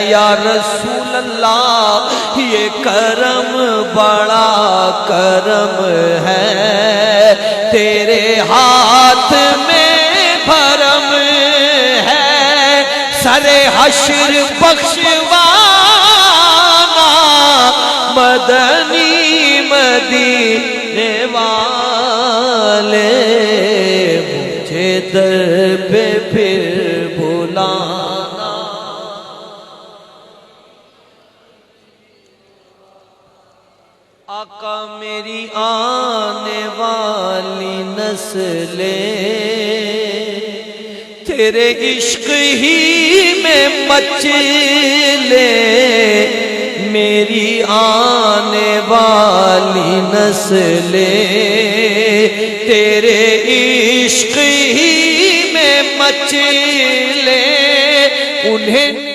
یا رسول اللہ یہ کرم بڑا کرم ہے، تیرے ہاتھ میں بھرم ہے، سر حشر بخشوانا مدنی مدینے والے، مجھے در پہ پھر بلانا۔ آقا میری آنے والی نسلیں تیرے عشق ہی میں مچلے، میری آنے والی نسلیں تیرے عشق ہی میں مچلے، انہیں